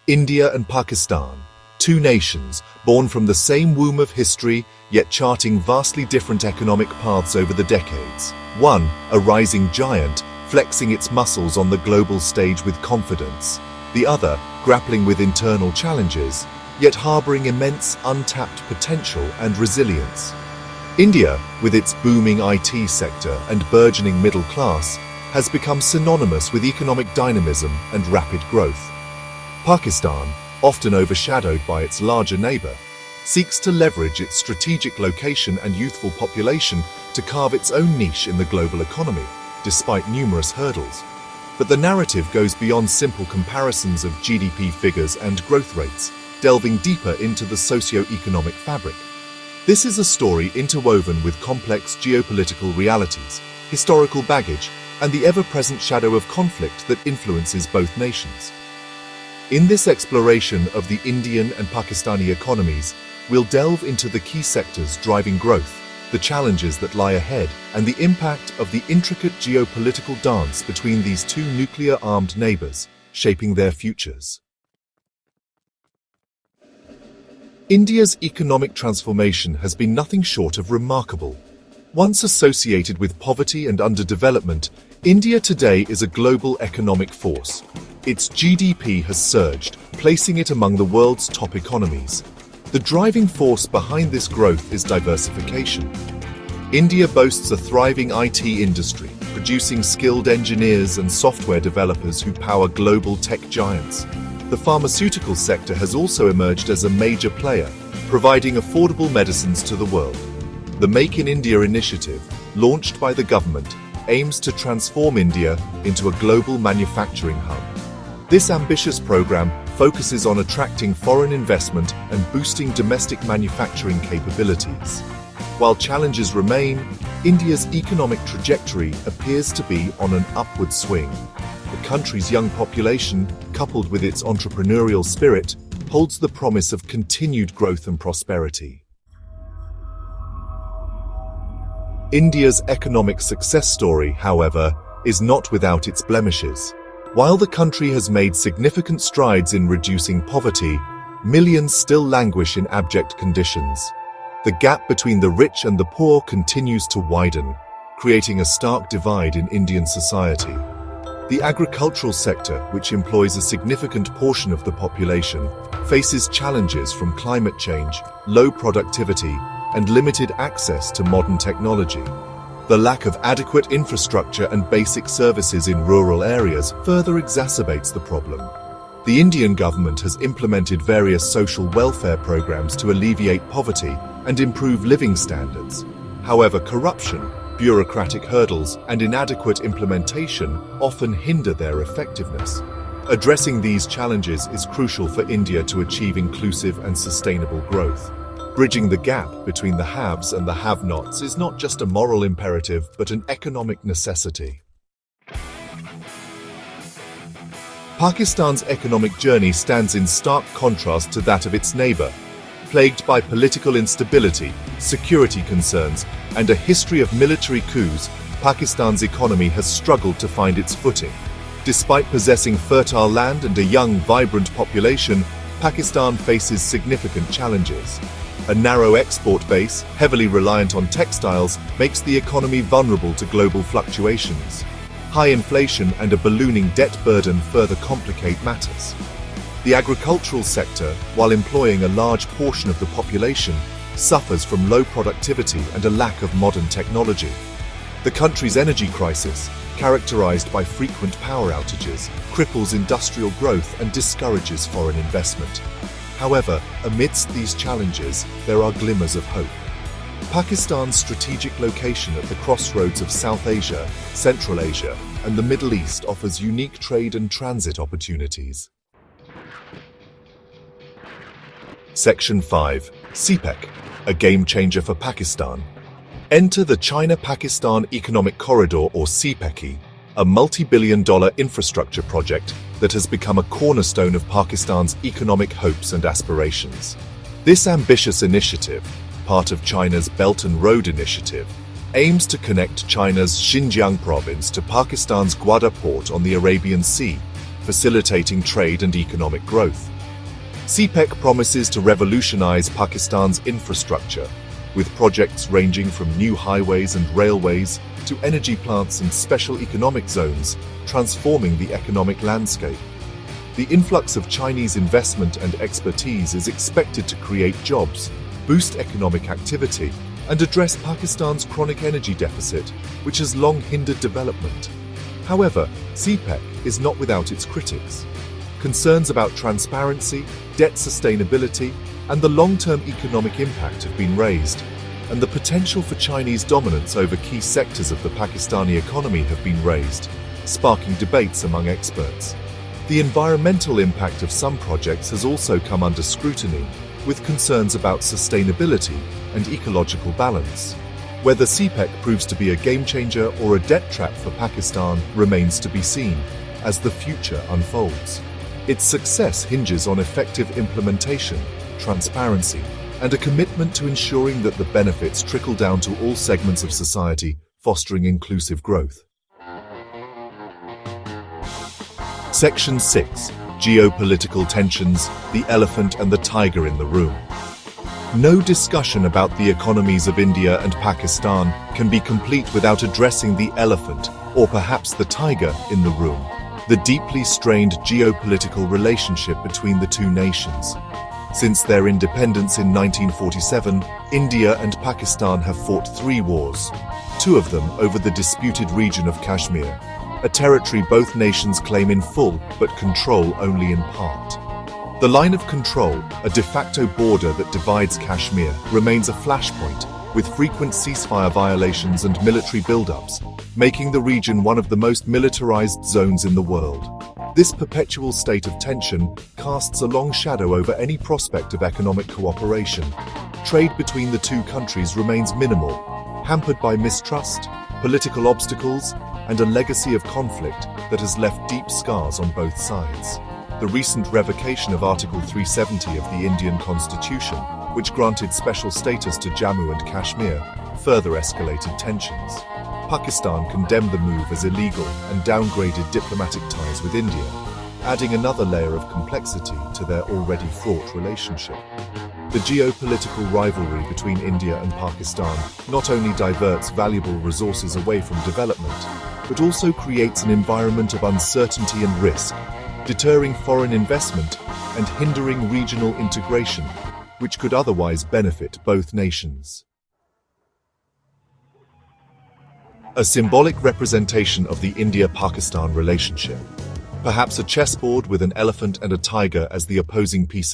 India and Pakistan, two nations born from the same womb of history, yet charting vastly different economic paths over the decades. One, a rising giant, flexing its muscles on the global stage with confidence. The other, grappling with internal challenges, yet harboring immense untapped potential and resilience. India, with its booming IT sector and burgeoning middle class, has become synonymous with economic dynamism and rapid growth. Pakistan, often overshadowed by its larger neighbor, seeks to leverage its strategic location and youthful population to carve its own niche in the global economy, despite numerous hurdles. But the narrative goes beyond simple comparisons of GDP figures and growth rates, delving deeper into the socio-economic fabric. This is a story interwoven with complex geopolitical realities, historical baggage, and the ever-present shadow of conflict that influences both nations. In this exploration of the Indian and Pakistani economies, we'll delve into the key sectors driving growth, the challenges that lie ahead, and the impact of the intricate geopolitical dance between these two nuclear-armed neighbors, shaping their futures. India's economic transformation has been nothing short of remarkable. Once associated with poverty and underdevelopment, India today is a global economic force. Its GDP has surged, placing it among the world's top economies. The driving force behind this growth is diversification. India boasts a thriving IT industry, producing skilled engineers and software developers who power global tech giants. The pharmaceutical sector has also emerged as a major player, providing affordable medicines to the world. The Make in India initiative, launched by the government, aims to transform India into a global manufacturing hub. This ambitious program focuses on attracting foreign investment and boosting domestic manufacturing capabilities. While challenges remain, India's economic trajectory appears to be on an upward swing. The country's young population, coupled with its entrepreneurial spirit, holds the promise of continued growth and prosperity. India's economic success story, however, is not without its blemishes. While the country has made significant strides in reducing poverty, millions still languish in abject conditions. The gap between the rich and the poor continues to widen, creating a stark divide in Indian society. The agricultural sector, which employs a significant portion of the population, faces challenges from climate change, low productivity, and limited access to modern technology. The lack of adequate infrastructure and basic services in rural areas further exacerbates the problem. The Indian government has implemented various social welfare programs to alleviate poverty and improve living standards. However, corruption, bureaucratic hurdles, and inadequate implementation often hinder their effectiveness. Addressing these challenges is crucial for India to achieve inclusive and sustainable growth. Bridging the gap between the haves and the have-nots is not just a moral imperative, but an economic necessity. Pakistan's economic journey stands in stark contrast to that of its neighbor. Plagued by political instability, security concerns, and a history of military coups, Pakistan's economy has struggled to find its footing. Despite possessing fertile land and a young, vibrant population, Pakistan faces significant challenges. A narrow export base, heavily reliant on textiles, makes the economy vulnerable to global fluctuations. High inflation and a ballooning debt burden further complicate matters. The agricultural sector, while employing a large portion of the population, suffers from low productivity and a lack of modern technology. The country's energy crisis, characterized by frequent power outages, cripples industrial growth and discourages foreign investment. However, amidst these challenges, there are glimmers of hope. Pakistan's strategic location at the crossroads of South Asia, Central Asia, and the Middle East offers unique trade and transit opportunities. Section 5. CPEC, a game changer for Pakistan. Enter the China-Pakistan Economic Corridor, or CPEC, a multi-billion-dollar infrastructure project that has become a cornerstone of Pakistan's economic hopes and aspirations. This ambitious initiative, part of China's Belt and Road Initiative, aims to connect China's Xinjiang province to Pakistan's Gwadar port on the Arabian Sea, facilitating trade and economic growth. CPEC promises to revolutionize Pakistan's infrastructure, with projects ranging from new highways and railways to energy plants and special economic zones, transforming the economic landscape. The influx of Chinese investment and expertise is expected to create jobs, boost economic activity, and address Pakistan's chronic energy deficit, which has long hindered development. However, CPEC is not without its critics. Concerns about transparency, debt sustainability, and the long-term economic impact have been raised, and the potential for Chinese dominance over key sectors of the Pakistani economy have been raised, sparking debates among experts. The environmental impact of some projects has also come under scrutiny, with concerns about sustainability and ecological balance. Whether CPEC proves to be a game-changer or a debt trap for Pakistan remains to be seen, as the future unfolds. Its success hinges on effective implementation, transparency, and a commitment to ensuring that the benefits trickle down to all segments of society, fostering inclusive growth. Section 6. Geopolitical tensions, the elephant and the tiger in the room. No discussion about the economies of India and Pakistan can be complete without addressing the elephant, or perhaps the tiger, in the room: the deeply strained geopolitical relationship between the two nations. Since their independence in 1947, India and Pakistan have fought 3 wars, 2 of them over the disputed region of Kashmir, a territory both nations claim in full but control only in part. The line of control, a de facto border that divides Kashmir, remains a flashpoint, with frequent ceasefire violations and military buildups, making the region one of the most militarized zones in the world. This perpetual state of tension casts a long shadow over any prospect of economic cooperation. Trade between the two countries remains minimal, hampered by mistrust, political obstacles, and a legacy of conflict that has left deep scars on both sides. The recent revocation of Article 370 of the Indian Constitution, which granted special status to Jammu and Kashmir, further escalated tensions. Pakistan condemned the move as illegal and downgraded diplomatic ties with India, adding another layer of complexity to their already fraught relationship. The geopolitical rivalry between India and Pakistan not only diverts valuable resources away from development, but also creates an environment of uncertainty and risk, deterring foreign investment and hindering regional integration, which could otherwise benefit both nations. A symbolic representation of the India-Pakistan relationship, perhaps a chessboard with an elephant and a tiger as the opposing pieces.